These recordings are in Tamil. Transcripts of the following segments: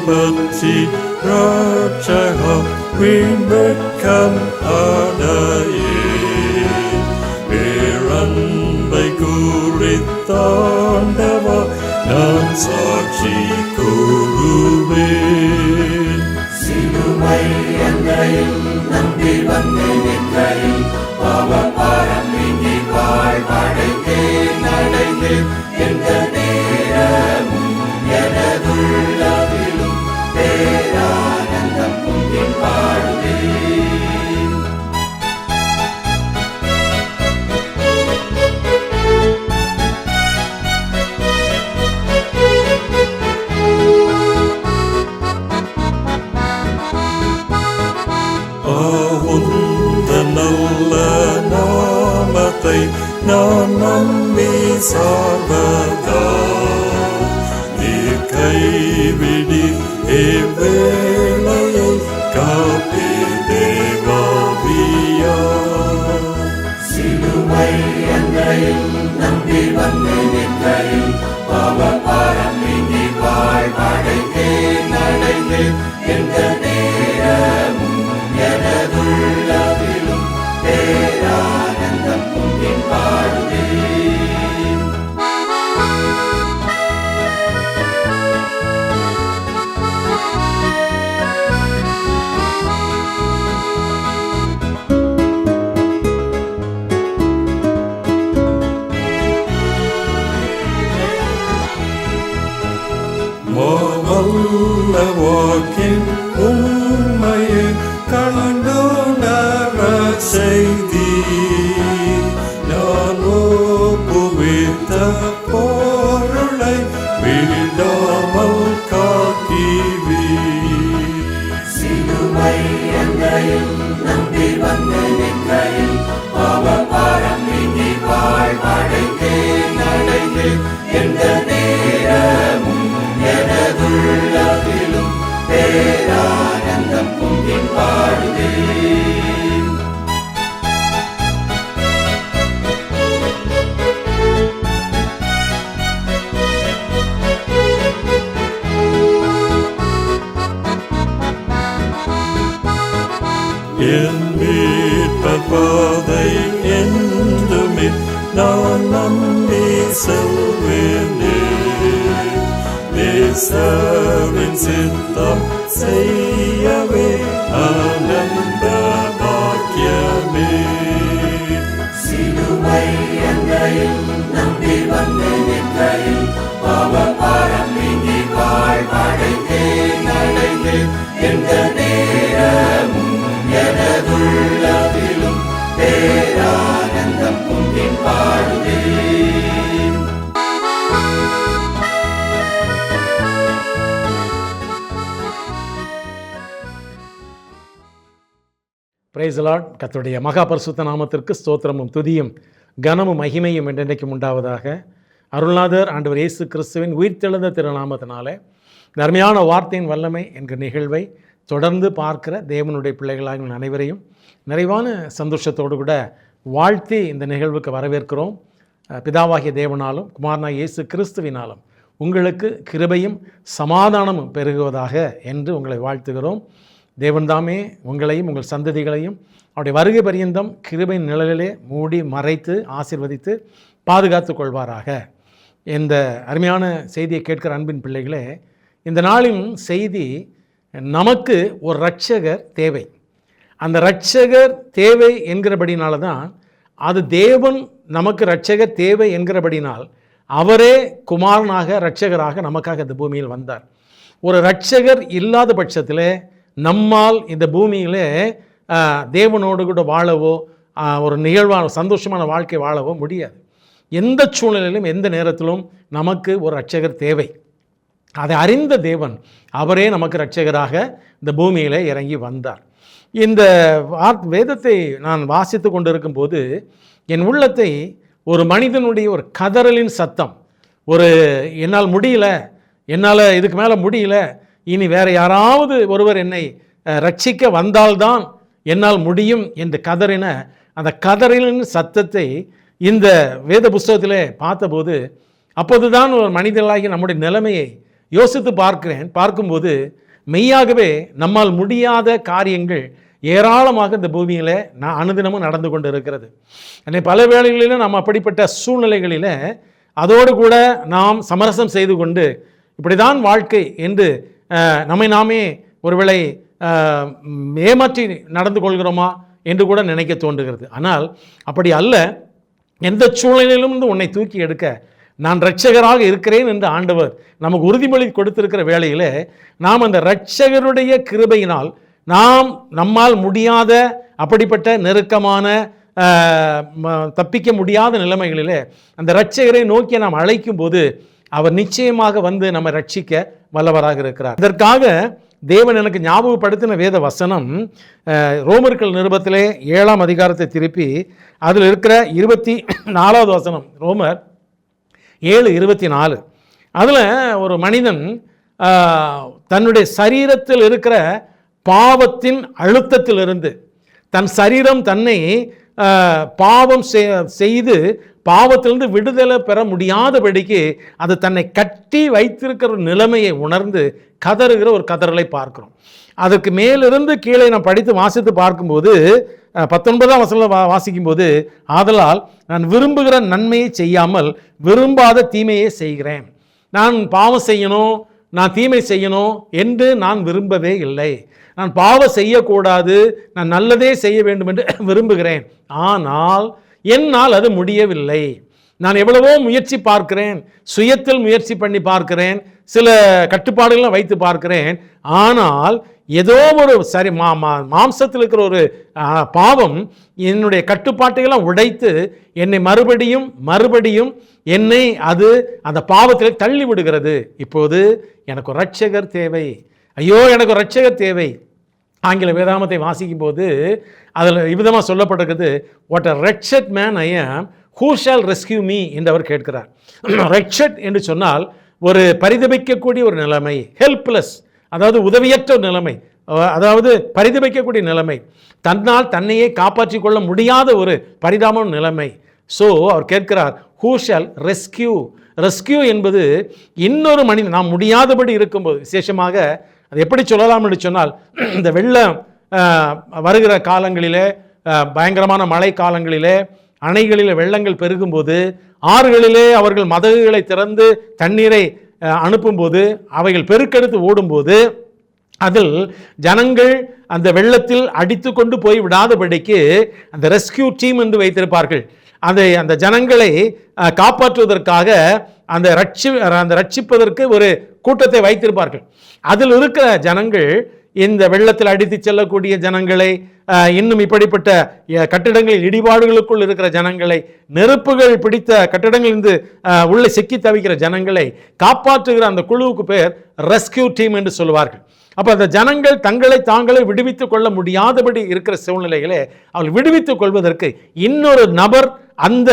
பற்றி ராட்சகா வீண்வெட்கம் அடையே பேரன்பை குறித்தாண்டவா நான் சாட்சி கூறுவேன். சிலுவை அன்றையில் நம்பி வந்து நின்றையில் பாவபாரம் நீங்கி வாழ்வடைந்தேன் அடைந்தேன் எந்த நேரமும் எனதுள்ளதிலும் பேரானந்தம் பொங்கி பாடுவேன். நல்ல நாமத்தை நான் நம்பி சார்வதா நீர் கைவிடி வேளையை காப்பி தேவாவியா. சிலுவை அன்றையில் நம்பி வந்து நின்றையில் பாவபாரம் நீங்கி வாழ்வடைந்தேன் அடைந்தேன் எந்த நேரமும் எனதுள்ளதிலும் பேரானந்தம் பொங்கி பாடுவேன். மாவல்ல வாக்கின் உண்மையை கண்டுணர செய்தி நான் ஒப்புவித்த பொருளை விடாமல் காக்கிவி. சிலுவை அன்றையில் நம்பி வந்து நின்றையில் பாவபாரம் நீங்கி வாழ்வடைந்தேன் அடைந்தேன் எந்த நேரமும் எனதுள்ளதிலும் பேரானந்தம் பொங்கி பாடுவேன். என் மீட்பர் பாதை என்றுமே நான் நம்பி செல்வேனே நேசரின் சித்தம் செய்யவே ஆனந்த பாக்கியமே. சிலுவை அன்றையில் நம்பி வந்து நின்றையில் பாவபாரம் நீங்கி வாழ்வடைந்தேன் அடைந்தேன் எந்த நேரமும் எனதுள்ளதிலும் பேரானந்தம் பொங்கி பாடுவேன். Praise the Lord. கர்த்தருடைய மகா பரிசுத்த நாமத்திற்கு ஸ்தோத்திரமும் துதியும் கனமும் மகிமையும் என்றென்றைக்கும் உண்டாவதாக. அருள்நாதர் ஆண்டவர் இயேசு கிறிஸ்துவின் உயிர்த்தெழுந்த திருநாமத்தினாலே அருமையான வார்த்தையின் வல்லமை என்கிற நிகழ்வை தொடர்ந்து பார்க்கிற தேவனுடைய பிள்ளைகளாக அனைவரையும் நிறைவான சந்தோஷத்தோடு கூட வாழ்த்தி இந்த நிகழ்வுக்கு வரவேற்கிறோம். பிதாவாகிய தேவனாலும் குமாரனாகிய இயேசு கிறிஸ்துவினாலும் உங்களுக்கு கிருபையும் சமாதானமும் பெருகுவதாக என்று உங்களை வாழ்த்துகிறோம். தேவன்தாமே உங்களையும் உங்கள் சந்ததிகளையும் அவருடைய வருகை பரியந்தம் கிருபையின் நிழலிலே மூடி மறைத்து ஆசீர்வதித்து பாதுகாத்து கொள்வாராக. இந்த அருமையான செய்தியை கேட்கிற அன்பின் பிள்ளைகளே, இந்த நாளின் செய்தி நமக்கு ஒரு இரட்சகர் தேவை. அந்த இரட்சகர் தேவை என்கிறபடினால தான் அது தேவன் நமக்கு இரட்சகர் தேவை என்கிறபடினால் அவரே குமாரனாக இரட்சகராக நமக்காக இந்த பூமியில் வந்தார். ஒரு இரட்சகர் இல்லாத பட்சத்தில் நம்மால் இந்த பூமியிலே தேவனோடு கூட வாழவோ ஒரு நிகழ்வான சந்தோஷமான வாழ்க்கை வாழவோ முடியாது. எந்த சூழ்நிலையிலும் எந்த நேரத்திலும் நமக்கு ஒரு இரட்சகர் தேவை. அதை அறிந்த தேவன் அவரே நமக்கு இரட்சகராக இந்த பூமியில் இறங்கி வந்தார். இந்த வேதத்தை நான் வாசித்து கொண்டிருக்கும் போது என் உள்ளத்தை ஒரு மனிதனுடைய ஒரு கதறலின் சத்தம், ஒரு என்னால் முடியல, என்னால் இதுக்கு மேலே முடியல, இனி வேறு யாராவது ஒருவர் என்னை ரட்சிக்க வந்தால்தான் என்னால் முடியும் என்று கதறின அந்த கதறலின் சத்தத்தை இந்த வேத புஸ்தகத்திலே பார்த்தபோது அப்போதுதான் ஒரு மனிதர்களாகி நம்முடைய நிலைமையை யோசித்து பார்க்கும்போது மெய்யாகவே நம்மால் முடியாத காரியங்கள் ஏராளமாக இந்த பூமியில் அனுதினமும் நடந்து கொண்டு இருக்கிறது. பல வேளைகளிலும் நாம் அப்படிப்பட்ட சூழ்நிலைகளில் அதோடு கூட நாம் சமரசம் செய்து கொண்டு இப்படிதான் வாழ்க்கை என்று நம்மை நாமே ஒருவேளை ஏமாற்றி நடந்து கொள்கிறோமா என்று கூட நினைக்க தோன்றுகிறது. ஆனால் அப்படி அல்ல. எந்த சூழ்நிலையிலும் உன்னை தூக்கி எடுக்க நான் இரட்சகராக இருக்கிறேன் என்று ஆண்டவர் நமக்கு உறுதிமொழி கொடுத்திருக்கிற வேளையில் நாம் அந்த இரட்சகருடைய கிருபையினால் நம்மால் முடியாத அப்படிப்பட்ட நெருக்கமான தப்பிக்க முடியாத நிலைமைகளில் அந்த இரட்சகரை நோக்கி நாம் அழைக்கும் போது அவர் நிச்சயமாக வந்து நம்ம ரட்சிக்க வல்லவராக இருக்கிறார். இதற்காக தேவன் எனக்கு ஞாபகப்படுத்தின வேத வசனம் ரோமர்கள் நிருபத்திலே 7ஆம் அதிகாரத்தை திருப்பி அதில் இருக்கிற 24வது வசனம். ரோமர் 7:24. அதில் ஒரு மனிதன் தன்னுடைய சரீரத்தில் இருக்கிற பாவத்தின் அழுத்தத்திலிருந்து தன் சரீரம் தன்னை பாவம் செய்து பாவத்திலிருந்து விடுதலை பெற முடியாதபடிக்கு அது தன்னை கட்டி வைத்திருக்கிற நிலைமையை உணர்ந்து கதறுகிற ஒரு கதறலை பார்க்கிறோம். அதற்கு மேலிருந்து கீழே நான் படித்து வாசித்து பார்க்கும்போது 19ஆம் வசனம் வாசிக்கும்போது, ஆதலால் நான் விரும்புகிற நன்மையை செய்யாமல் விரும்பாத தீமையை செய்கிறேன். நான் பாவம் செய்யணும், நான் தீமை செய்யணும் என்று நான் விரும்பவே இல்லை. நான் பாவம் செய்யக்கூடாது, நான் நல்லதே செய்ய வேண்டும் என்று விரும்புகிறேன். ஆனால் என்னால் அது முடியவில்லை. நான் எவ்வளவோ முயற்சி பார்க்கிறேன், சுயத்தில் முயற்சி பண்ணி பார்க்கிறேன், சில கட்டுப்பாடுகளை வைத்து பார்க்கிறேன். ஆனால் ஏதோ ஒரு மாம்சத்தில் இருக்கிற ஒரு பாவம் என்னுடைய கட்டுப்பாட்டையெல்லாம் உடைத்து என்னை மறுபடியும் என்னை அது அந்த பாவத்தில் தள்ளி விடுகிறது. இப்போது எனக்கு ஒரு இரட்சகர் தேவை. ஐயோ, எனக்கு ஒரு இரட்சகர் தேவை. ஆங்கில வேதாமத்தை வாசிக்கும் போது அதில் இவ்விதமாக சொல்லப்பட்டிருக்கிறது, what a wretched man I am, who shall rescue me என்று அவர் கேட்கிறார். wretched என்று சொன்னால் ஒரு பரிதபிக்கக்கூடிய ஒரு நிலைமை, ஹெல்ப்லெஸ், அதாவது உதவியற்ற ஒரு நிலைமை, அதாவது பரிதபிக்கக்கூடிய நிலைமை, தன்னால் தன்னையே காப்பாற்றிக் கொள்ள முடியாத ஒரு பரிதாபமான நிலைமை. ஸோ அவர் கேட்கிறார், who shall rescue என்பது இன்னொரு மனிதன் நாம் முடியாதபடி இருக்கும்போது, விசேஷமாக அது எப்படி சொல்லலாம் என்று சொன்னால், இந்த வெள்ளம் வருகிற காலங்களிலே, பயங்கரமான மழை காலங்களிலே, அணைகளில் வெள்ளங்கள் பெருகும்போது, ஆறுகளிலே அவர்கள் மதகுகளை திறந்து தண்ணீரை அனுப்பும்போது, அவைகள் பெருக்கெடுத்து ஓடும்போது, அதில் ஜனங்கள் அந்த வெள்ளத்தில் அடித்து கொண்டு போய் விடாதபடிக்கு அந்த ரெஸ்கியூ டீம் என்று வைத்திருப்பார்கள். அந்த ஜனங்களை காப்பாற்றுவதற்காக அந்த ரட்சிப்பதற்கு ஒரு கூட்டத்தை வைத்திருப்பார்கள். அதில் இருக்கிற ஜனங்கள் இந்த வெள்ளத்தில் அடித்து செல்லக்கூடிய ஜனங்களை, இன்னும் இப்படிப்பட்ட கட்டிடங்களில் இடிபாடுகளுக்குள் இருக்கிற ஜனங்களை, நெருப்புகள் பிடித்த கட்டிடங்களிலிருந்து உள்ளே சிக்கி தவிக்கிற ஜனங்களை காப்பாற்றுகிற அந்த குழுவுக்கு பேர் ரெஸ்கியூ டீம் என்று சொல்லுவார்கள். அப்போ அந்த ஜனங்கள் தாங்களே விடுவித்துக் கொள்ள முடியாதபடி இருக்கிற சூழ்நிலைகளே அவள் விடுவித்துக் கொள்வதற்கு இன்னொரு நபர் அந்த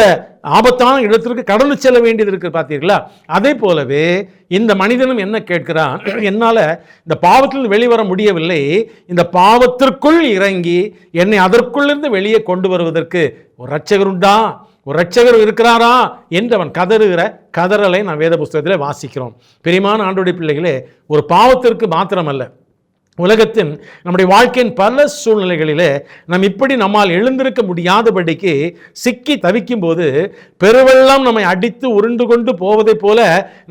ஆபத்தான இடத்திற்கு கடந்து செல்ல வேண்டியது இருக்கு. பார்த்தீர்களா? அதே போலவே இந்த மனிதனும் என்ன கேட்கிறான், என்னால் இந்த பாவத்திலிருந்து வெளிவர முடியவில்லை, இந்த பாவத்திற்குள் இறங்கி என்னை அதற்குள்ளிருந்து வெளியே கொண்டு வருவதற்கு ஒரு இரட்சகர் உண்டா, ஒரு இரட்சகர் இருக்கிறாரா என்று அவன் கதறுகிற கதறலை நான் வேத புஸ்தகத்தில் வாசிக்கிறோம். பிரியமான ஆண்டவருடைய பிள்ளைகளே, ஒரு பாவத்திற்கு மாத்திரமல்ல, உலகத்தின் நம்முடைய வாழ்க்கையின் பல சூழ்நிலைகளிலே நாம் இப்படி நம்மால் எழுந்திருக்க முடியாதபடிக்கு சிக்கி தவிக்கும் போது, பெருவெள்ளம் நம்மை அடித்து உருண்டு கொண்டு போவதை போல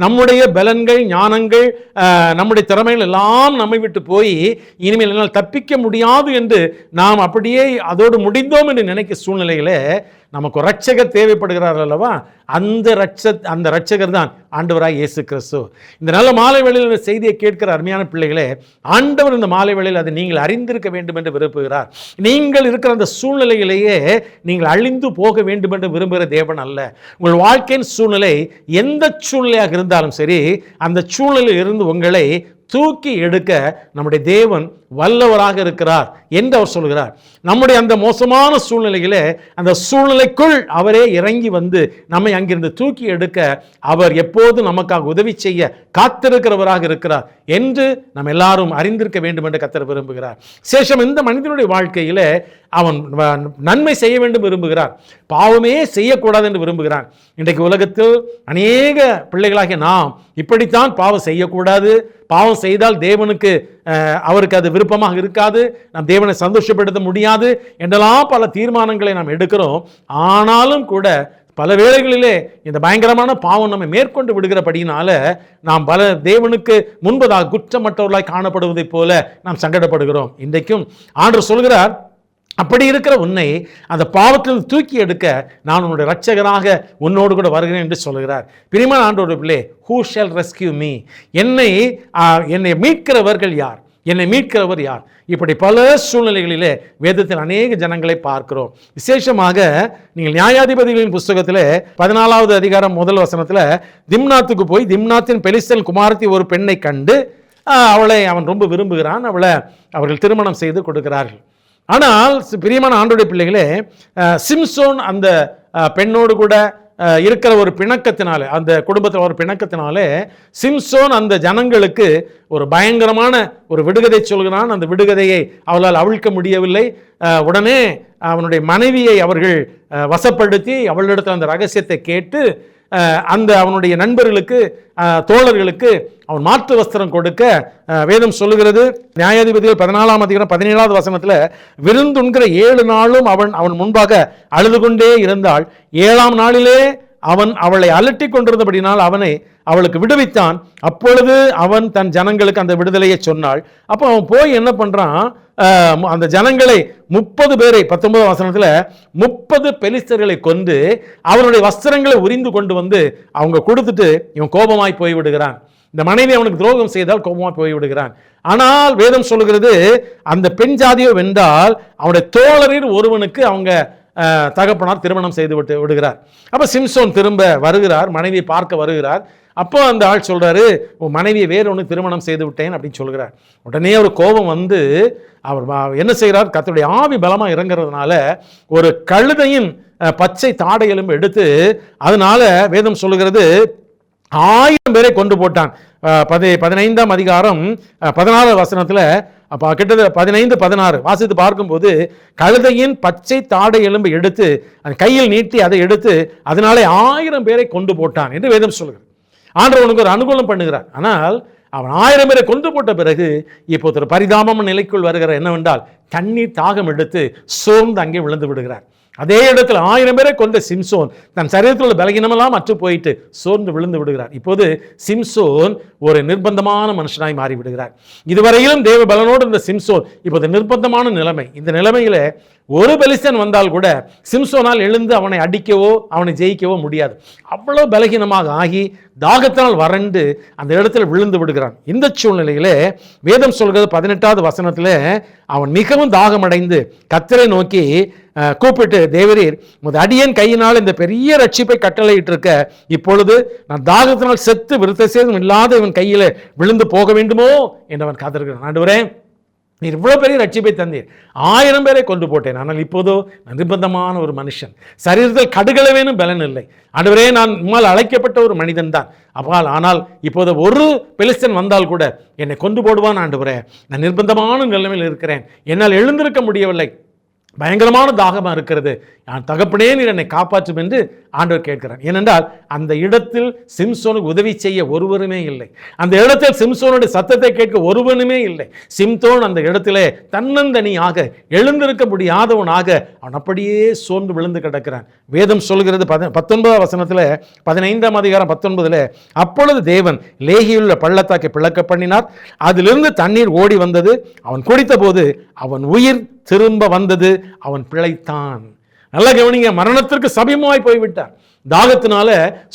நம்முடைய பலன்கள், ஞானங்கள், நம்முடைய திறமைகள் எல்லாம் நம்மை விட்டு போய் இனிமேல் என்னால் தப்பிக்க முடியாது என்று நாம் அப்படியே அதோடு முடிந்தோம் என்று நினைக்கிற சூழ்நிலையிலே நமக்கு ஒரு இரட்சகர் தேவைப்படுகிறார் அல்லவா? அந்த இரட்சகர் தான் ஆண்டவராய் இயேசு கிறிஸ்து. இந்த நல்ல மாலை வேளையில் இந்த செய்தியை கேட்கிற அருமையான பிள்ளைகளே, ஆண்டவர் இந்த மாலை வேளையில் அதை நீங்கள் அறிந்திருக்க வேண்டும் என்று விரும்புகிறார். நீங்கள் இருக்கிற அந்த சூழ்நிலையிலேயே நீங்கள் அழிந்து போக வேண்டும் என்று விரும்புகிற தேவன் அல்ல. உங்கள் வாழ்க்கையின் சூழ்நிலை எந்த சூழ்நிலையாக இருந்தாலும் சரி, அந்த சூழ்நிலையில் இருந்து உங்களை தூக்கி எடுக்க நம்முடைய தேவன் வல்லவராக இருக்கிறார் என்று அவர் சொல்கிறார். நம்முடைய அந்த மோசமான சூழ்நிலையிலே அந்த சூழ்நிலைக்குள் அவரே இறங்கி வந்து நம்மை அங்கிருந்து தூக்கி எடுக்க அவர் எப்போது நமக்காக உதவி செய்ய காத்திருக்கிறவராக இருக்கிறார் என்று நாம் எல்லாரும் அறிந்திருக்க வேண்டும் என்று கர்த்தர் விரும்புகிறார். சேஷம் இந்த மனிதனுடைய வாழ்க்கையிலே அவன் நன்மை செய்ய வேண்டும் விரும்புகிறான், பாவமே செய்யக்கூடாது என்று விரும்புகிறான். இன்றைக்கு உலகத்தில் அநேக பிள்ளைகளாகிய நாம் இப்படித்தான் பாவம் செய்யக்கூடாது, பாவம் செய்தால் தேவனுக்கு அவருக்கு அது விருப்பமாக இருக்காது, நாம் தேவனை சந்தோஷப்படுத்த முடியாது என்றெல்லாம் பல தீர்மானங்களை நாம் எடுக்கிறோம். ஆனாலும் கூட பல வேளைகளிலே இந்த பயங்கரமான பாவம் நம்மை மேற்கொண்டு விடுகிறபடினால நாம் பல தேவனுக்கு முன்பதாக குற்றமற்றவர்களாய் காணப்படுவதைப் போல நாம் சங்கடப்படுகிறோம். இன்றைக்கும் ஆண்டவர் சொல்கிறார், அப்படி இருக்கிற உன்னை அந்த பாவத்தில் தூக்கி எடுக்க நான் உன்னுடைய இரட்சகராக உன்னோடு கூட வருகிறேன் என்று சொல்கிறார். பிரியமான ஆண்டவருடைய பிள்ளை, who shall rescue me? என்னை மீட்கிறவர்கள் யார்? என்னை மீட்கிறவர் யார்? இப்படி பல சூழ்நிலைகளிலே வேதத்தில் அநேக ஜனங்களை பார்க்கிறோம். விசேஷமாக நீங்கள் நியாயாதிபதிகளின் புஸ்தகத்தில் 14வது அதிகாரம் 1 வசனத்தில் திம்னாத்துக்கு போய் திம்னாத்தின் பெலிஸ்தன் குமாரத்தி ஒரு பெண்ணை கண்டு அவளை அவன் ரொம்ப விரும்புகிறான், அவளை அவர்கள் திருமணம் செய்து கொடுக்கிறார்கள். ஆனால் பிரியமான ஆண்டவருடைய பிள்ளைகளே, சிம்சோன் அந்த பெண்ணோடு கூட இருக்கிற ஒரு பிணக்கத்தினாலே, அந்த குடும்பத்தில் ஒரு பிணக்கத்தினாலே சிம்சோன் அந்த ஜனங்களுக்கு ஒரு பயங்கரமான ஒரு விடுகதை சொல்கிறான். அந்த விடுகதையை அவளால் அவிழ்க்க முடியவில்லை. உடனே அவனுடைய மனைவியை அவர்கள் வசப்படுத்தி அவளிடத்தில் அந்த ரகசியத்தை கேட்டு அந்த அவனுடைய நண்பர்களுக்கு தோழர்களுக்கு அவன் மாற்று வஸ்திரம் கொடுக்க வேதம் சொல்லுகிறது. நியாயாதிபதிகள் 14ஆம் அதிகாரம் 17வது வசனத்தில் விருந்துண்கிற 7 நாளும் அவன் முன்பாக அழுது கொண்டே இருந்தாள். 7ஆம் நாளிலே அவன் அவளை அலட்டி கொண்டிருந்தபடினால் அவளுக்கு விடுவித்தான். அப்பொழுது அவன் தன் ஜனங்களுக்கு அந்த விடுதலையை சொன்னாள். அப்போ அவன் போய் என்ன பண்றான், அந்த ஜனங்களை 30 பேரை 19ஆம் வசனத்தில் 30 பெலிஸ்தர்களை கொண்டு அவனுடைய வஸ்திரங்களை உரிந்து கொண்டு வந்து அவங்க கொடுத்துட்டு இவன் கோபமாய் போய்விடுகிறான். இந்த மனைவி அவனுக்கு துரோகம் செய்தால் கோபமாய் போய்விடுகிறான். ஆனால் வேதம் சொல்லுகிறது, அந்த பெண் ஜாதியோ வென்றால் அவனுடைய தோழரில் ஒருவனுக்கு அவங்க தகப்பனார் திருமணம் செய்து விடுகிறார். அப்போ சிம்சோன் திரும்ப வருகிறார், மனைவியை பார்க்க வருகிறார். அப்போ அந்த ஆள் சொல்றாரு, உன் மனைவியை வேற ஒன்று திருமணம் செய்து விட்டேன் அப்படின்னு சொல்கிறார். உடனே ஒரு கோபம் வந்து அவர் என்ன செய்கிறார், கர்த்தருடைய ஆவி பலமாக இறங்குறதுனால ஒரு கழுதையின் பச்சை தாடை எலும்பு எடுத்து அதனால வேதம் சொல்லுகிறது 1000 பேரை கொண்டு போட்டான். 15ஆம் அதிகாரம் 16 வசனத்தில் கிட்டத்தட்ட 15-16 வாசித்து பார்க்கும்போது கழுதையின் பச்சை தாடை எலும்பு எடுத்து கையில் நீட்டி அதை எடுத்து அதனாலே 1000 பேரை கொண்டு போட்டான் என்று வேதம் சொல்லுகிறது. ஆண்டவர் அவனுக்கு ஒரு அனுகூலம் பண்ணுகிறார். ஆனால் அவன் 1000 பேரை கொண்டு போட்ட பிறகு இப்போது ஒரு பரிதாபமான நிலைக்குள் வருகிற என்னவென்றால் தண்ணீர் தாகம் எடுத்து சோர்ந்து அங்கே விழுந்து விடுகிறார். அதே இடத்துல 1000 பேரை கொண்ட சிம்சோன் தன் சரீரத்தில் உள்ள பலகீனமெல்லாம் அற்று போயிட்டு சோர்ந்து விழுந்து விடுகிறார். இப்போது சிம்சோன் ஒரு நிர்பந்தமான மனுஷனாய் மாறி விடுகிறார். இதுவரையிலும் தேவ பலனோடு இருந்த சிம்சோன் இப்போது நிர்பந்தமான நிலைமை. இந்த நிலைமையில ஒரு பெலிஸ்தன் வந்தால் கூட சிம்சோனால் எழுந்து அவனை அடிக்கவோ அவனை ஜெயிக்கவோ முடியாது. அவ்வளவு பலகீனமாக ஆகி தாகத்தினால் வறண்டு அந்த இடத்துல விழுந்து விடுகிறான். இந்த சூழ்நிலையிலே வேதம் சொல்கிறது 18வது வசனத்தில் அவன் மிகவும் தாகமடைந்து கர்த்தரை நோக்கி கூப்பிட்டு, தேவரீர் உமது அடியேன் கையினால் இந்த பெரிய ரட்சிப்பை கட்டளையிட்டு இருக்க, இப்பொழுது நான் தாகத்தினால் செத்து விருத்த சேதம் இல்லாத இவன் கையில விழுந்து போக வேண்டுமோ என்றவன் காத்திருக்கிறான். ஆண்டவரே, நீர் இவ்வளவு பெரிய ரட்சிப்பை தந்தீர், 1000 பேரை கொண்டு போட்டேன், ஆனால் இப்போதோ நிர்பந்தமான ஒரு மனுஷன், சரீரத்தில் கடுகளவேனும் பலன் இல்லை. ஆண்டவரே, நான் உம்மால் அழைக்கப்பட்ட ஒரு மனிதன் தான், ஆனால் இப்போது ஒரு பெலிஸ்தன் வந்தால் கூட என்னை கொண்டு போடுவான். ஆண்டவரே, நான் நிர்பந்தமான நிலைமையில் இருக்கிறேன், என்னால் எழுந்திருக்க முடியவில்லை, பயங்கரமான தாகமாக இருக்கிறது, நான் தகப்பனே நீர் என்னை காப்பாற்றும் என்று ஆண்டவர் கேட்கிறார். ஏனென்றால் அந்த இடத்தில் சிம்சோனுக்கு உதவி செய்ய ஒருவருமே இல்லை. அந்த இடத்தில் சிம்சோனுடைய சத்தத்தை கேட்க ஒருவனுமே இல்லை. சிம்சோன் அந்த இடத்திலே தன்னந்தனியாக எழுந்திருக்க முடியாதவனாக அவன் அப்படியே சோர்ந்து விழுந்து கிடக்கிறான். வேதம் சொல்கிறது 19ஆம் வசனத்தில் 15ஆம் அதிகாரம் 19, அப்பொழுது தேவன் லேகியுள்ள பள்ளத்தாக்கை பிளக்க பண்ணினார், அதிலிருந்து தண்ணீர் ஓடி வந்தது, அவன் குடித்த போது அவன் உயிர் திரும்ப வந்தது, அவன் பிழைத்தான். நல்லா கவனிங்க, மரணத்திற்கு சமீபமாய் போய்விட்டார். தாகத்தினால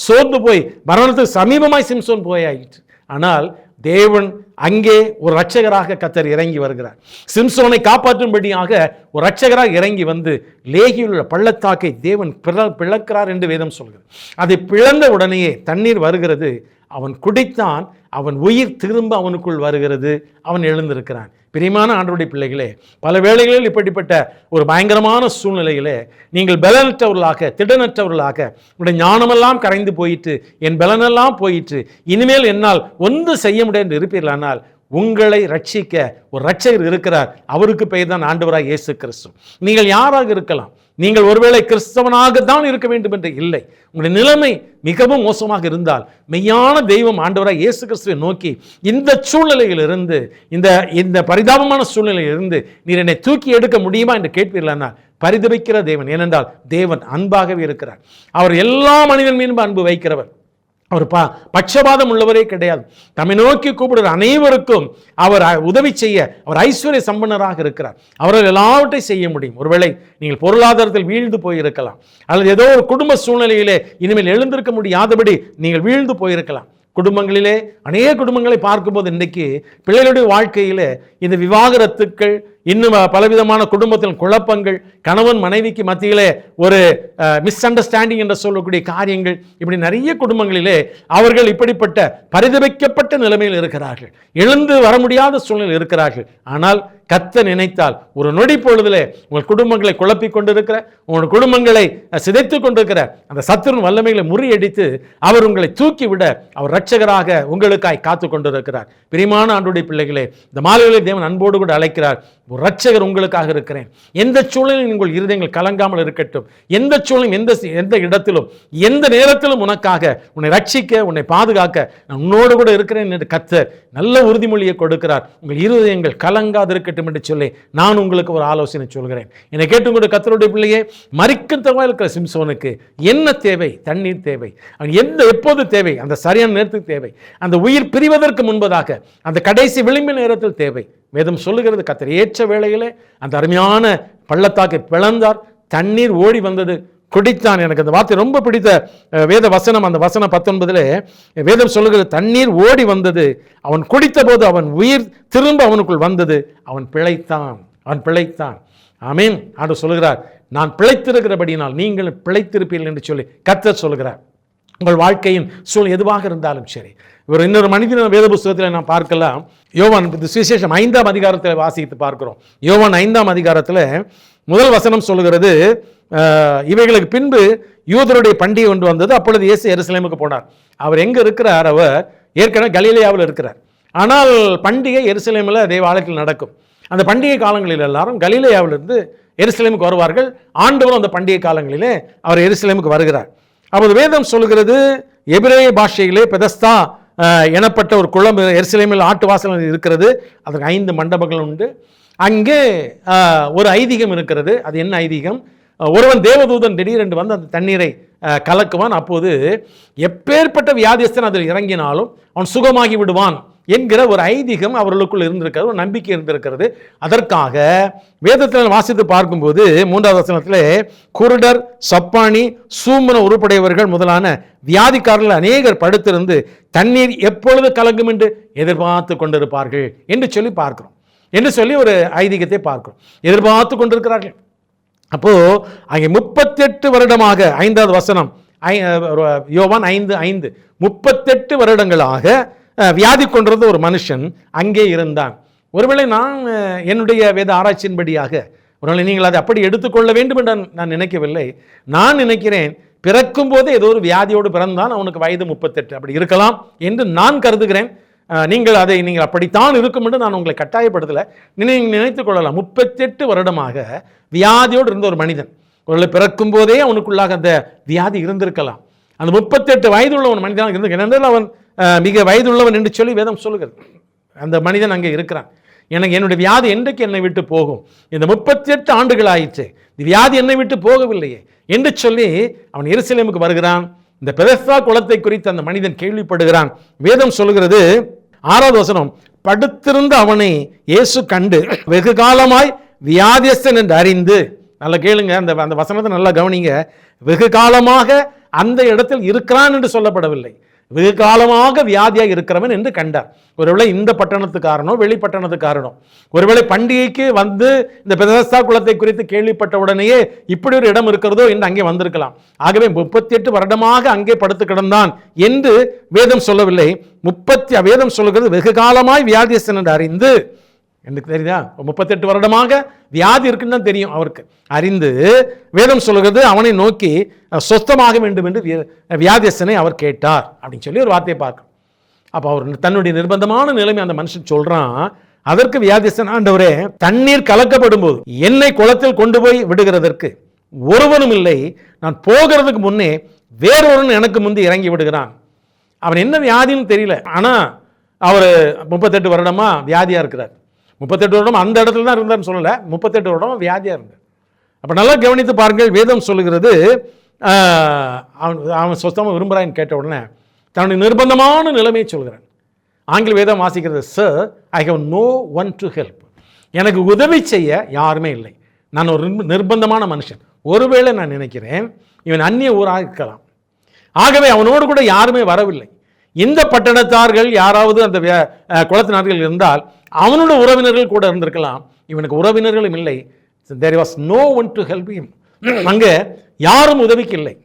சோர்ந்து போய் மரணத்துக்கு சமீபமாய் சிம்சோன் போயாயிற்று. ஆனால் தேவன் அங்கே ஒரு இரட்சகராக கர்த்தர் இறங்கி வருகிறார். சிம்சோனை காப்பாற்றும்படியாக ஒரு இரட்சகராக இறங்கி வந்து லேகியில் உள்ள பள்ளத்தாக்கை தேவன் பிளக்கிறார் என்று வேதம் சொல்கிறது. அதை பிளந்த உடனேயே தண்ணீர் வருகிறது, அவன் குடித்தான், அவன் உயிர் திரும்ப அவனுக்குள் வருகிறது, அவன் எழுந்திருக்கிறான். பிரியமான ஆண்டவருடைய பிள்ளைகளே, பல வேளைகளில் இப்படிப்பட்ட ஒரு பயங்கரமான சூழ்நிலையிலே நீங்கள் பலனற்றவர்களாக திடனற்றவர்களாக உங்களுடைய ஞானமெல்லாம் கரைந்து போயிட்டு என் பலனெல்லாம் போயிட்டு இனிமேல் என்னால் ஒன்று செய்ய முடியாது என்று இருப்பீர்களானால் உங்களை ரட்சிக்க ஒரு ரட்சகர் இருக்கிறார். அவருக்கு பெயர் தான் ஆண்டவராய் இயேசு கிறிஸ்து. நீங்கள் யாராக இருக்கலாம், நீங்கள் ஒருவேளை கிறிஸ்தவனாக தான் இருக்க வேண்டும் என்று இல்லை. உங்களுடைய நிலைமை மிகவும் மோசமாக இருந்தால் மெய்யான தெய்வம் ஆண்டவராய் இயேசு கிறிஸ்துவை நோக்கி, இந்த சூழ்நிலையிலிருந்து, இந்த பரிதாபமான சூழ்நிலையிலிருந்து நீர் என்னை தூக்கி எடுக்க முடியுமா என்று கேட்பீர்களா? பரிதபிக்கிற தேவன். ஏனென்றால் தேவன் அன்பாகவே இருக்கிறார். அவர் எல்லா மனிதன் மீதும் அன்பு வைக்கிறவர். அவர் பட்சபாதம் உள்ளவரே கிடையாது. தம்மை நோக்கி கூப்பிடுற அனைவருக்கும் அவர் உதவி செய்ய அவர் ஐஸ்வர்ய சம்பன்னராக இருக்கிறார். அவரால் எல்லாவற்றையும் செய்ய முடியும். ஒருவேளை நீங்கள் பொருளாதாரத்தில் வீழ்ந்து போயிருக்கலாம், அல்லது ஏதோ ஒரு குடும்ப சூழ்நிலையிலே இனிமேல் எழுந்திருக்க முடியாதபடி நீங்கள் வீழ்ந்து போயிருக்கலாம். குடும்பங்களிலே அநேக குடும்பங்களை பார்க்கும்போது இன்றைக்கு பிள்ளைகளுடைய வாழ்க்கையிலே இந்த விவாகரத்துக்கள், இன்னும் பலவிதமான குடும்பத்தில் குழப்பங்கள், கணவன் மனைவிக்கு மத்தியிலே ஒரு மிஸ் அண்டர்ஸ்டாண்டிங் என்று சொல்லக்கூடிய காரியங்கள், இப்படி நிறைய குடும்பங்களிலே அவர்கள் இப்படிப்பட்ட பரிதபிக்கப்பட்ட நிலைமையில் இருக்கிறார்கள். எழுந்து வர முடியாத சூழ்நிலையில் இருக்கிறார்கள். ஆனால் கர்த்தர் நினைத்தால் ஒரு நொடி பொழுதிலே உங்கள் குடும்பங்களை குழப்பிக் கொண்டிருக்கிற, உங்கள் குடும்பங்களை சிதைத்துக் கொண்டிருக்கிற அந்த சத்துருவின் வல்லமைகளை முறியடித்து அவர் உங்களை தூக்கிவிட அவர் இரட்சகராக உங்களுக்காய் காத்து கொண்டிருக்கிறார். பிரியமான ஆண்டவருடைய பிள்ளைகளே, இந்த மாலையிலே தேவன் அன்போடு கூட அழைக்கிறார். ஒரு இரட்சகர் உங்களுக்காக இருக்கிறேன். எந்த சூழலில் உங்கள் இருதயங்கள் கலங்காமல் இருக்கட்டும். எந்த சூழலும், எந்த இடத்திலும், எந்த நேரத்திலும் உனக்காக உன்னை ரட்சிக்க, உன்னை பாதுகாக்க நான் உன்னோடு கூட இருக்கிறேன் என்று கர்த்தர் நல்ல உறுதிமொழியை கொடுக்கிறார். உங்கள் இருதயங்கள் கலங்காது இருக்கட்டும் என்று சொல்லி நான் உங்களுக்கு ஒரு ஆலோசனை சொல்கிறேன். என்னை கேட்டுக்கொண்டு கர்த்தருடைய பிள்ளையே, மரிக்கும் தருவாயில் இருக்கிற சிம்சோனுக்கு என்ன தேவை? தண்ணீர் தேவை. எப்போது தேவை? அந்த சரியான நேரத்துக்கு தேவை. அந்த உயிர் பிரிவதற்கு முன்பதாக, அந்த கடைசி விளிம்பு நேரத்தில் தேவை. வேதம் சொல்லுகிறது, கர்த்தர் ஏற்ற வேளையிலே அந்த அருமையான பள்ளத்தாக்கை பிளந்தார், தண்ணீர் ஓடி வந்தது, குடித்தான். எனக்கு அந்த வார்த்தை ரொம்ப பிடித்த வேத வசனம். அந்த வசனம் 19 வேதம் சொல்லுகிறது, தண்ணீர் ஓடி வந்தது, அவன் குடித்த போது அவன் உயிர் திரும்ப அவனுக்குள் வந்தது, அவன் பிழைத்தான். ஆமென். ஆண்டவர் சொல்லுகிறார், நான் பிழைத்திருக்கிறபடியினால் நீங்கள் பிழைத்திருப்பீர்கள் என்று சொல்லி கர்த்தர் சொல்லுகிறார். உங்கள் வாழ்க்கையின் சூழல் எதுவாக இருந்தாலும் சரி. இன்னொரு மனிதன் வேத புத்தகத்தில் நாம் பார்க்கலாம். யோவான் சுவிசேஷம் 5ஆம் அதிகாரத்தில் வாசித்து பார்க்கிறோம். யோவான் 5ஆம் அதிகாரத்தில் முதல் வசனம் சொல்லுகிறது, இவைகளுக்கு பின்பு யூதருடைய பண்டிகை ஒன்று வந்தது. அப்பொழுது இயேசு எருசலேமுக்கு போனார். அவர் எங்கே இருக்கிறார்? அவர் ஏற்கனவே கலிலேயாவில் இருக்கிறார். ஆனால் பண்டிகை எருசலேமில் தேவாலயத்தில் நடக்கும். அந்த பண்டிகை காலங்களில் எல்லாரும் கலிலேயாவிலிருந்து எருசலேமுக்கு வருவார்கள். ஆண்டவரும் அந்த பண்டிகை காலங்களிலே அவர் எருசலேமுக்கு வருகிறார். அப்போது வேதம் சொல்கிறது, எபிரேய பாஷையிலே பெதஸ்தா எனப்பட்ட ஒரு குளம் எருசலேமில் ஆட்டு வாசல் இருக்கிறது. அதற்கு 5 மண்டபங்கள் உண்டு. அங்கே ஒரு ஐதீகம் இருக்கிறது. அது என்ன ஐதீகம்? ஒருவன் தேவதூதன் திடீரென்று வந்து அந்த தண்ணீரை கலக்குவான். அப்போது எப்பேற்பட்ட வியாதியஸ்தன் அதில் இறங்கினாலும் அவன் சுகமாகி விடுவான் என்கிற ஒரு ஐதீகம் அவர்களுக்குள் இருந்திருக்கிறது, ஒரு நம்பிக்கை இருந்திருக்கிறது. அதற்காக வேதத்தில் வாசித்து பார்க்கும்போது 3வது வசனத்திலே குருடர், சப்பானி, சூமன உருப்படையவர்கள் முதலான வியாதிக்காரர்கள் அநேகர் படுத்திருந்து தண்ணீர் எப்பொழுது கலங்கும் என்று எதிர்பார்த்து கொண்டிருப்பார்கள் என்று சொல்லி பார்க்கிறோம். என்று சொல்லி ஒரு ஐதீகத்தை பார்க்கிறோம். எதிர்பார்த்து கொண்டிருக்கிறார்கள். அப்போ அங்கே 38 வருடமாக, 5வது வசனம் யோவான் 5:5, 38 வருடங்களாக வியாதி கொண்டிருந்த ஒரு மனுஷன் அங்கே இருந்தான். ஒருவேளை நான் என்னுடைய வேத ஆராய்ச்சியின்படியாக, ஒருவேளை நீங்கள் அதை அப்படி எடுத்துக்கொள்ள வேண்டும் என்று நான் நினைக்கவில்லை. நான் நினைக்கிறேன், பிறக்கும் போதே ஏதோ ஒரு வியாதியோடு பிறந்தான், அவனுக்கு வயது 38 அப்படி இருக்கலாம் என்று நான் கருதுகிறேன். நீங்கள் அப்படித்தான் இருக்கும் என்று நான் உங்களை கட்டாயப்படுத்தலை. நீங்கள் நினைத்துக் கொள்ளலாம். 38 வருடமாக வியாதியோடு இருந்த ஒரு மனிதன், ஒருவேளை பிறக்கும் போதே அவனுக்குள்ளாக அந்த வியாதி இருந்திருக்கலாம். அந்த 38 வயதுள்ள ஒரு மனிதனாக இருந்திருக்க, அவன் மிக வயதுள்ளவன் என்று சொல்லி வேதம் சொல்லுகிறது. அந்த மனிதன் அங்கே இருக்கிறான். என்னுடைய வியாதி என்றைக்கு என்னை விட்டு போகும்? இந்த 38 ஆண்டுகள் ஆயிடுச்சு, இந்த வியாதி என்னை விட்டு போகவில்லையே என்று சொல்லி அவன் எருசலேமுக்கு வருகிறான். இந்த பெதஸ்தா குளத்தை குறித்து அந்த மனிதன் கேள்விப்படுகிறான். வேதம் சொல்லுகிறது, 6வது வசனம், படுத்திருந்த அவனை இயேசு கண்டு வெகு காலமாய் வியாதியஸ்தன் என்று அறிந்து. நல்லா கேளுங்க, அந்த வசனத்தை நல்லா கவனிங்க. வெகு காலமாக அந்த இடத்தில் இருக்கிறான் என்று சொல்லப்படவில்லை, வெகு காலமாக வியாதியாக இருக்கிறவன் என்று கண்டார். ஒருவேளை இந்த பட்டணத்துக்காரனோ வெளிப்பட்டணத்துக்காரனோ ஒருவேளை பண்டிகைக்கு வந்து இந்த பெதஸ்தா குளத்தை குறித்து கேள்விப்பட்ட உடனேயே இப்படி ஒரு இடம் இருக்கிறதோ என்று அங்கே வந்திருக்கலாம். ஆகவே 38 வருடமாக அங்கே படுத்து கிடந்தான் என்று வேதம் சொல்லவில்லை. வேதம் சொல்லுகிறது வெகு காலமாய் வியாதியஸ்தன் என்று அறிந்து. எனக்கு தெரியுதா, 38 வருடமாக வியாதி இருக்குன்னு தான் தெரியும் அவருக்கு. அறிந்து வேதம் சொல்லுகிறது, அவனை நோக்கி சொஸ்தமாக வேண்டும் என்று வியாதியஸ்தனை அவர் கேட்டார் அப்படின்னு சொல்லி ஒரு வார்த்தையை பார்க்கணும். அப்போ அவர் தன்னுடைய நிர்பந்தமான நிலைமை அந்த மனுஷன் சொல்றான். அதற்கு வியாதிஸ்தன், ஆண்டவரே, தண்ணீர் கலக்கப்படும் போது என்னை குளத்தில் கொண்டு போய் விடுகிறதற்கு ஒருவனும் இல்லை. நான் போகிறதுக்கு முன்னே வேறொருவன் எனக்கு முந்தி இறங்கி விடுகிறான். அவன் என்ன வியாதின்னு தெரியல, ஆனால் அவர் 38 வருடமா வியாதியாக இருக்கிறார். 38 வருடம் அந்த இடத்துல தான் இருந்தார்னு சொல்லலை, 38 வருடமா வியாதியாக இருந்தார். அப்போ நல்லா கவனித்து பாருங்கள். வேதம் சொல்லுகிறது, அவன் சொத்தமாக விரும்புகிறான்னு கேட்ட உடனே தன்னுடைய நிர்பந்தமான நிலைமையை சொல்கிறான். ஆங்கில வேதம் வாசிக்கிறது, sir, I have no one to help. எனக்கு உதவி செய்ய யாருமே இல்லை. நான் ஒரு நிர்பந்தமான மனுஷன். ஒருவேளை நான் நினைக்கிறேன் இவன் அந்நிய ஊராக இருக்கலாம், ஆகவே அவனோடு கூட யாருமே வரவில்லை. இந்த பட்டணத்தார்கள் யாராவது அந்த குளத்தினார்கள் இருந்தால் அவனோட உறவினர்கள் கூட இருந்திருக்கலாம். இவனுக்கு உறவினர்களும் இல்லை. there was no one to help him. அங்கே யாரும் உதவிக்கு இல்லை.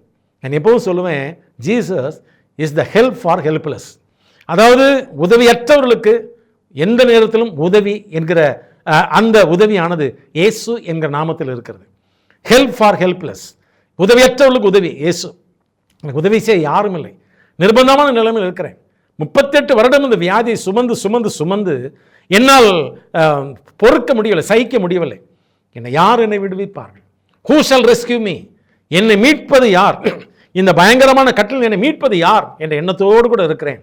நான் எப்பவும் சொல்லுவேன், Jesus is the help for helpless. அதாவது உதவியற்றவர்களுக்கு எந்த நேரத்திலும் உதவி என்கிற அந்த உதவியானது இயேசு என்கிற நாமத்தில் இருக்கிறது. ஹெல்ப் ஃபார் ஹெல்ப்லெஸ், உதவியற்றவர்களுக்கு உதவி இயேசு. எனக்கு உதவி செய்ய யாரும் இல்லை, நிர்பந்தமான நிலைமையில் இருக்கிறேன். 38 வருடம் இந்த வியாதியை சுமந்து சுமந்து சுமந்து என்னால் பொறுக்க முடியவில்லை, சகிக்க முடியவில்லை. என்னை யார் என்னை விடுவிப்பார்கள்? Who shall rescue me? என்னை மீட்பது யார்? இந்த பயங்கரமான கட்டில் என்னை மீட்பது யார் என்ற எண்ணத்தோடு கூட இருக்கிறேன்.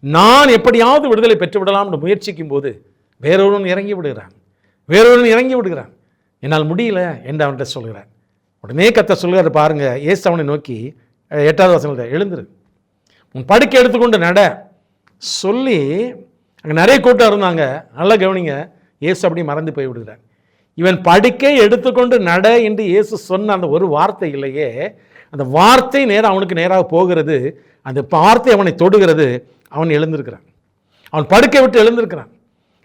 நான் எப்படியாவது விடுதலை பெற்று விடலாம் என்று முயற்சிக்கும் போது வேறொருவன் இறங்கி விடுகிறான். என்னால் முடியல என்று அவன்கிட்ட சொல்கிறான். உடனே கர்த்தர் சொல்கிறார், பாருங்க, இயேசு அவனை நோக்கி 8வது வசனத்தில், எழுந்துரு, உன் படுக்கை எடுத்துக்கொண்டு நட சொல்லி, அங்கே நிறைய கூட்டம் இருந்தாங்க. நல்லா கவனிங்க, இயேசு அப்படி மறந்து போய் விடுகிறார். இவன் படுக்கை எடுத்துக்கொண்டு நட என்று இயேசு சொன்ன அந்த ஒரு வார்த்தை இல்லையே, அந்த வார்த்தை நேராக அவனுக்கு நேராக போகிறது. அந்த வார்த்தை அவனை தொடுகிறது. அவன் எழுந்திருக்கிறான், அவன் படுக்கை விட்டு எழுந்திருக்கிறான்.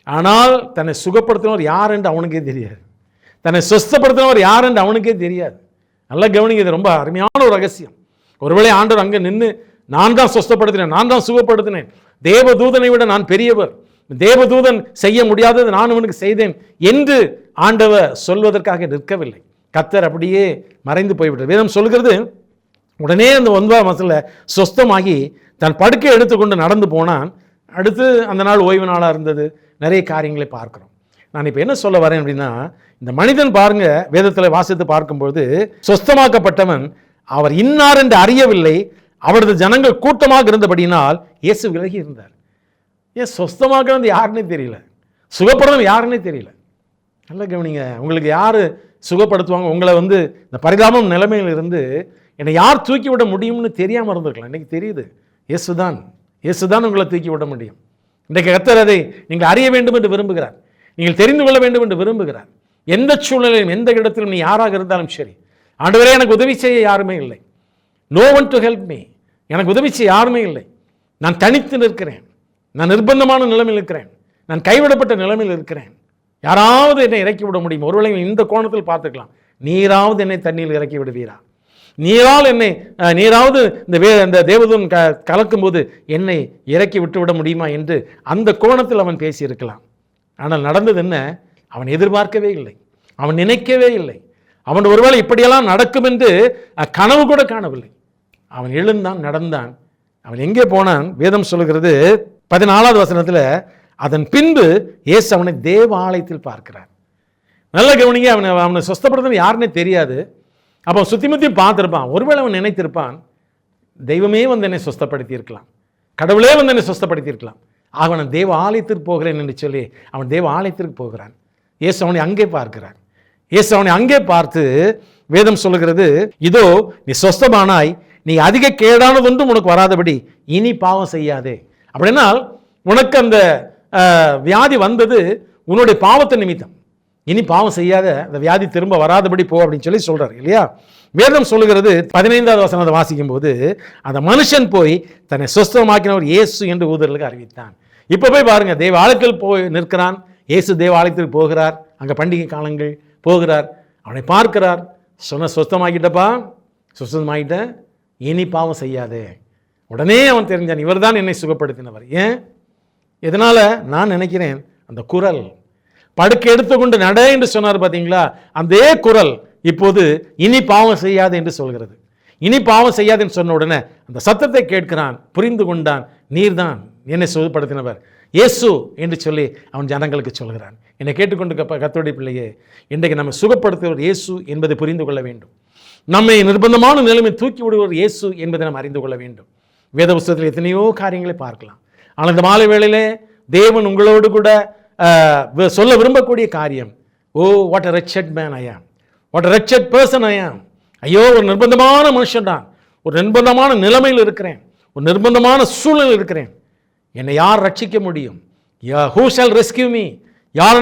ஆனால் தன்னை சுகப்படுத்தினவர் யார் என்று அவனுக்கே தெரியாது, தன்னை சொஸ்தப்படுத்தினவர் யார் என்று அவனுக்கே தெரியாது. நல்லா கவனிங்க, இது ரொம்ப அருமையான ஒரு ரகசியம். ஒருவேளை ஆண்டவர் அங்கே நின்று, நான் தான் சொஸ்தப்படுத்தினேன், நான் தான் சுகப்படுத்தினேன், தேவதூதனை விட நான் பெரியவர், தேவதூதன் செய்ய முடியாதது நான் அவனுக்கு செய்தேன் என்று ஆண்டவர் சொல்வதற்காக நிற்கவில்லை. கர்த்தர் அப்படியே மறைந்து போய்விட்டார். வேதம் சொல்கிறது, உடனே அந்த 9ஆம் வசனத்தில் சொஸ்தமாகி தன் படுக்கை எடுத்துக்கொண்டு நடந்து போனான். அடுத்து அந்த நாள் ஓய்வு நாளாக இருந்தது. நிறைய காரியங்களை பார்க்குறோம். நான் இப்போ என்ன சொல்ல வரேன் அப்படின்னா, இந்த மனிதன் பாருங்க, வேதத்தில் வாசித்து பார்க்கும்போது, சொஸ்தமாக்கப்பட்டவன் அவர் இன்னார் என்று அறியவில்லை, அவரது ஜனங்கள் கூட்டமாக இருந்தபடியினால் இயேசு விலகி இருந்தார். ஏன் சொஸ்தமாக்குறது யாருன்னே தெரியல, சுகப்படுறது யாருன்னே தெரியல. நல்லா கவனிங்க, உங்களுக்கு யார் சுகப்படுத்துவாங்க? உங்களை இந்த பரிதாபம் நிலைமையில் இருந்து என்னை யார் தூக்கி விட முடியும்னு தெரியாமல் இருந்திருக்கலாம். இன்றைக்கி தெரியுது, இயேசுதான் உங்களை தூக்கி விட முடியும். இன்றைக்கு கர்த்தர் அதை நீங்கள் அறிய வேண்டும் என்று விரும்புகிறார், நீங்கள் தெரிந்து கொள்ள வேண்டும் என்று விரும்புகிறார். எந்த சூழ்நிலையிலும் எந்த இடத்திலும் நீ யாராக இருந்தாலும் சரி, ஆண்டவரே எனக்கு உதவி செய்ய யாருமே இல்லை, no one to help me, எனக்கு உதவி செய்ய யாருமே இல்லை, நான் தனித்து நிற்கிறேன், நான் நிர்பந்தமான நிலைமையில் இருக்கிறேன், நான் கைவிடப்பட்ட நிலைமையில் இருக்கிறேன், யாராவது என்னை இறக்கி விட முடியும்? ஒருவேளை இந்த கோணத்தில் பார்த்துக்கலாம், நீராவது என்னை தண்ணீர் இறக்கி விடுவீரா? நீராவது இந்த தேவதூதன் கலக்கும்போது என்னை இறக்கி விட்டு விட முடியுமா என்று அந்த கோணத்தில் அவன் பேசியிருக்கலாம். ஆனால் நடந்தது என்ன? அவன் எதிர்பார்க்கவே இல்லை, அவன் நினைக்கவே இல்லை, அவன் ஒருவேளை இப்படியெல்லாம் நடக்கும் என்று கனவு கூட காணவில்லை. அவன் எழுந்தான், நடந்தான். அவன் எங்கே போனான்? வேதம் சொல்லுகிறது 14வது வசனத்தில், அதன் பின்பு இயேசு அவனை தேவ ஆலயத்தில் பார்க்கிறார். நல்ல கவனிங்க, அவனை சொஸ்தப்படுறது யாருன்னே தெரியாது. அப்போ சுற்றி முற்றி பார்த்துருப்பான். ஒருவேளை அவன் நினைத்திருப்பான், தெய்வமே என்னை சொஸ்தப்படுத்தி இருக்கலாம், கடவுளே என்னை சொஸ்தப்படுத்தி இருக்கலாம். ஆக நான் தேவ ஆலயத்திற்கு போகிறேன் என்று சொல்லி அவன் தேவ ஆலயத்திற்கு போகிறான். இயேசு அவனை அங்கே பார்க்கிறான். இயேசு அவனை அங்கே பார்த்து வேதம் சொல்லுகிறது, இதோ நீ சொஸ்தமானாய், நீ அதிக கேடானது ஒன்றும் உனக்கு வராதபடி இனி பாவம் செய்யாதே. அப்படின்னால் உனக்கு அந்த வியாதி வந்தது உன்னுடைய பாவத்தை நிமித்தம், இனி பாவம் செய்யாத, அந்த வியாதி திரும்ப வராதபடி போ அப்படின்னு சொல்லி சொல்றாரு இல்லையா? வேதம் சொல்லுகிறது 15வது வசனத்தை வாசிக்கும் போது, அந்த மனுஷன் போய் தன்னை சொஸ்தமாக்கினவர் இயேசு என்று ஊதர்களுக்கு அறிவித்தான். இப்போ போய் பாருங்க, தேவ ஆலயத்தில் போய் நிற்கிறான். இயேசு தேவ ஆலயத்திற்கு போகிறார், அங்கே பண்டிகை காலங்கள் போகிறார், அவனை பார்க்கிறார். சொஸ்தமாக்கிட்டப்பா, சொஸ்தமாகிட்ட, இனி பாவம் செய்யாதே. உடனே அவன் தெரிஞ்சான், இவர் தான் என்னை சுகப்படுத்தினவர். ஏன்? எதனால? நான் நினைக்கிறேன் அந்த குரல், படுக்கை எடுத்துக்கொண்டு நட என்று சொன்னார் பார்த்தீங்களா, அந்த குரல் இப்போது இனி பாவம் செய்யாது என்று சொல்கிறது. இனி பாவம் செய்யாது என்று சொன்ன உடனே அந்த சத்தத்தை கேட்கிறான், புரிந்து கொண்டான், நீர்தான் என்னை சுகப்படுத்தினவர் இயேசு என்று சொல்லி அவன் ஜனங்களுக்கு சொல்கிறான். என்னை கேட்டுக்கொண்டு கர்த்தருடைய பிள்ளையே, இன்றைக்கு நம்ம சுகப்படுத்துவர் இயேசு என்பதை புரிந்து கொள்ள வேண்டும். நம்மை நிர்பந்தமான நிலைமை தூக்கி விடுவர் இயேசு என்பதை நாம் அறிந்து கொள்ள வேண்டும். வேத புத்தகத்தில் எத்தனையோ காரியங்களை பார்க்கலாம். ஆனால் இந்த மாலை வேளையிலே தேவன் உங்களோடு கூட சொல்ல விரும்பக்கூடிய காரியம், oh what a wretched man I am, what a wretched person I am. ஐயோ, ஒரு நிர்பந்தமான மனுஷன் தான், ஒரு நிர்பந்தமான நிலைமையில் இருக்கிறேன், ஒரு நிர்பந்தமான சூழ்நிலையில் இருக்கிறேன். என்னை யார் ரட்சிக்க முடியும்? Who shall rescue me? யார்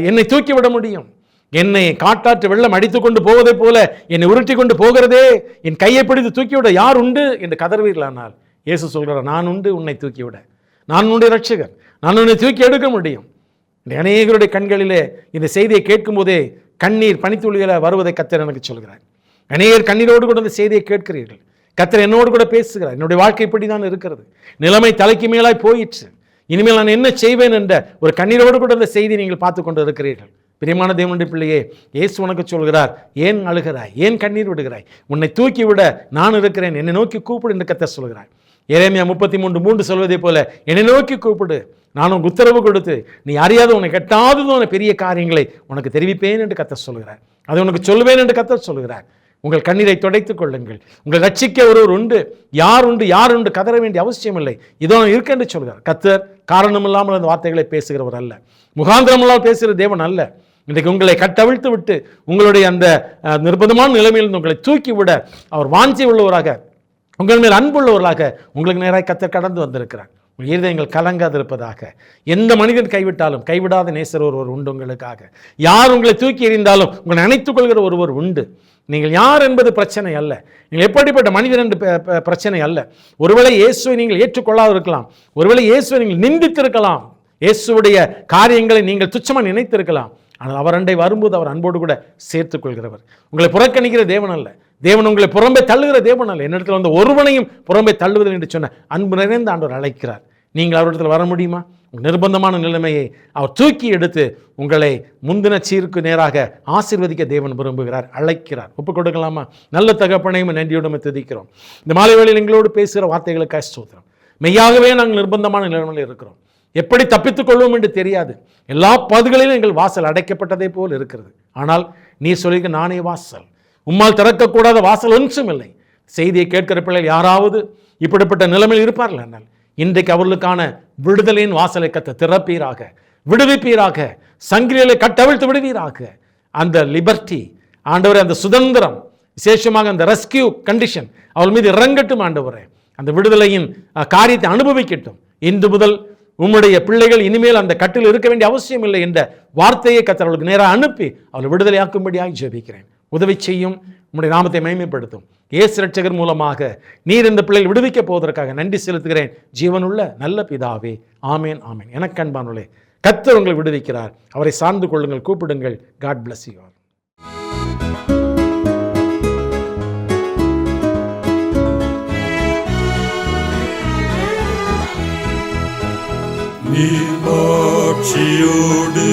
என்னை தூக்கிவிட முடியும்? என்னை காட்டாற்று வெள்ளம் அடித்து கொண்டு போவதை போல என்னை உருட்டி கொண்டு போகிறதே, என் கையை பிடித்து தூக்கிவிட யார் உண்டு என்று கதறுவீர்களானால் இயேசு சொல்கிறார், நான் உண்டு உன்னை தூக்கிவிட, நான் உன்னுடைய ரட்சகர், நான் உன்னை தூக்கி எடுக்க முடியும். அநேகருடைய கண்களிலே இந்த செய்தியை கேட்கும் போதே கண்ணீர் பனித்துளிகளை வருவதை கர்த்தர் எனக்கு சொல்கிறார். அநேகர் கண்ணீரோடு கூட இந்த செய்தியை கேட்கிறீர்கள். கர்த்தர் என்னோடு கூட பேசுகிறார். என்னுடைய வாழ்க்கை இப்படி தான் இருக்கிறது, நிலைமை தலைக்கு மேலாய் போயிற்று, இனிமேல் நான் என்ன செய்வேன் என்ற ஒரு கண்ணீரோடு கூட இந்த செய்தி நீங்கள் பார்த்து கொண்டு இருக்கிறீர்கள். பிரியமான தேவனுடைய பிள்ளையே, இயேசு உனக்கு சொல்கிறார், ஏன் அழுகிறாய், ஏன் கண்ணீர் விடுகிறாய், உன்னை தூக்கி விட நான் இருக்கிறேன், என்னை நோக்கி கூப்பிடு என்று கர்த்தர் சொல்கிறார். எரேமியா 33:3 சொல்வதை போல, என்னை நோக்கி கூப்பிடு, நான் உனக்கு உத்தரவு கொடுத்து நீ அறியாத உனக்கு எட்டாததான பெரிய காரியங்களை உனக்கு தெரிவிப்பேன் என்று கர்த்தர் சொல்கிறார். அதை உனக்கு சொல்லுவேன் என்று கர்த்தர் சொல்கிறார். உங்கள் கண்ணீரை துடைத்துக் கொள்ளுங்கள். உங்கள் ரட்சிக்க ஒருவர் உண்டு, யார் உண்டு யார் உண்டு கதற வேண்டிய அவசியம் இல்லை, இதோ இருக்கு என்று சொல்கிறார். கர்த்தர் காரணமில்லாமல் அந்த வார்த்தைகளை பேசுகிறவர் அல்ல, முகாந்திரமில்லாமல் பேசுகிற தேவன் அல்ல. இன்றைக்கு உங்களை கட்டவிழ்த்து விட்டு உங்களுடைய அந்த நிர்பந்தமான நிலைமையில் உங்களை தூக்கிவிட அவர் வாஞ்சி உள்ளவராக, உங்கள் மேல் அன்புள்ளவர்களாக உங்களுக்கு நேராக கர்த்தர் கடந்து வந்திருக்கிறார். உங்கள் இருதயங்கள் கலங்காதிருப்பதாக. எந்த மனிதன் கைவிட்டாலும் கைவிடாத நேசர் ஒருவர் உண்டு உங்களுக்காக. யார் உங்களை தூக்கி எறிந்தாலும் உங்களை நினைத்துக் கொள்கிற ஒருவர் உண்டு. நீங்கள் யார் என்பது பிரச்சனை அல்ல, நீங்கள் எப்படிப்பட்ட மனிதன் என்று பிரச்சனை அல்ல. ஒருவேளை இயேசுவை நீங்கள் ஏற்றுக்கொள்ளாது இருக்கலாம், ஒருவேளை இயேசுவை நீங்கள் நிந்தித்திருக்கலாம், இயேசுடைய காரியங்களை நீங்கள் துச்சமாக நினைத்திருக்கலாம். ஆனால் அவர் அண்டை வரும்போது அவர் அன்போடு கூட சேர்த்துக் கொள்கிறவர். உங்களை புறக்கணிக்கிற தேவன் அல்ல, தேவன் உங்களை புறம்பே தள்ளுகிற தேவன் அல்ல. என்னிடத்தில் வந்து ஒருவனையும் புறம்பே தள்ளுவது என்று சொன்ன அன்பு நிறைந்த ஆண்டவர் அழைக்கிறார். நீங்கள் அவரிடத்தில் வர முடியுமா? நிர்பந்தமான நிலைமையை அவர் தூக்கி எடுத்து உங்களை முந்தின சீருக்கு நேராக ஆசீர்வதிக்க தேவன் விரும்புகிறார், அழைக்கிறார். ஒப்புக் கொடுக்கலாமா? நல்ல தகப்பனையும் நன்றியோடு துதிக்கிறோம். இந்த மாலை வேளையில் எங்களோடு பேசுகிற வார்த்தைகளுக்காக ஸ்தோத்திரம். மெய்யாகவே நாங்கள் நிர்பந்தமான நிலைமையில் இருக்கிறோம், எப்படி தப்பித்துக் கொள்வோம் என்று தெரியாது. எல்லா பகுதிகளிலும் எங்கள் வாசல் அடைக்கப்பட்டதே போல் இருக்கிறது. ஆனால் நீ சொல்லிக்க, நானே வாசல், உம்மால் திறக்கக்கூடாத வாசல் ஒன்றும் இல்லை. செய்தியை கேட்கிற பிள்ளைகள் யாராவது இப்படிப்பட்ட நிலைமையில் இருப்பார்கள் என்றால் இன்றைக்கு அவர்களுக்கான விடுதலையின் வாசலை கர்த்தர் திறப்பீராக, விடுவிப்பீராக, சங்கிலிகளை கட்டவிழ்த்து விடுவீராக. அந்த லிபர்ட்டி ஆண்டவரே, அந்த சுதந்திரம், விசேஷமாக அந்த ரெஸ்கியூ கண்டிஷன் அவள் மீது இறங்கட்டும் ஆண்டவரே. அந்த விடுதலையின் காரியத்தை அனுபவிக்கட்டும். இன்று முதல் உம்முடைய பிள்ளைகள் இனிமேல் அந்த கட்டில் இருக்க வேண்டிய அவசியம் இல்லை என்ற வார்த்தையை கர்த்தர் அவளுக்கு நேராக அனுப்பி அவளை விடுதலையாக்கும்படியாக ஜெபிக்கிறேன். உதவி செய்யும், உம்முடைய நாமத்தை மகிமைப்படுத்தும். இயேசு ரட்சகர் மூலமாக நீர் இந்த பிள்ளைகள் விடுவிக்க போவதற்காக நன்றி செலுத்துகிறேன். ஜீவனுள்ள நல்ல பிதாவே, ஆமேன் ஆமேன். எனக்கு அன்பானுள்ளே, கர்த்தர் உங்களை விடுவிக்கிறார். அவரை சார்ந்து கொள்ளுங்கள், கூப்பிடுங்கள். God bless you all. ஆட்சியோடு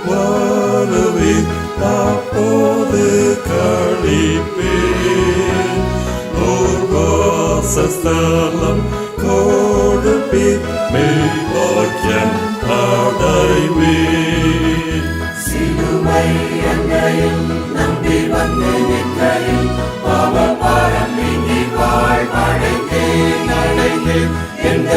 வாழவே அப்போது கழிப்பேன், ஓர் வாசஸ்தலம் கொடுப்பீர், மெய் பாக்கியம் அடைவேன். சிலுவை அன்னையில் நம்பி வந்து நிற்கையில் பாவ பாரம் நீங்கி வாழ்வடைந்தேன், அடைந்தேன் என்ற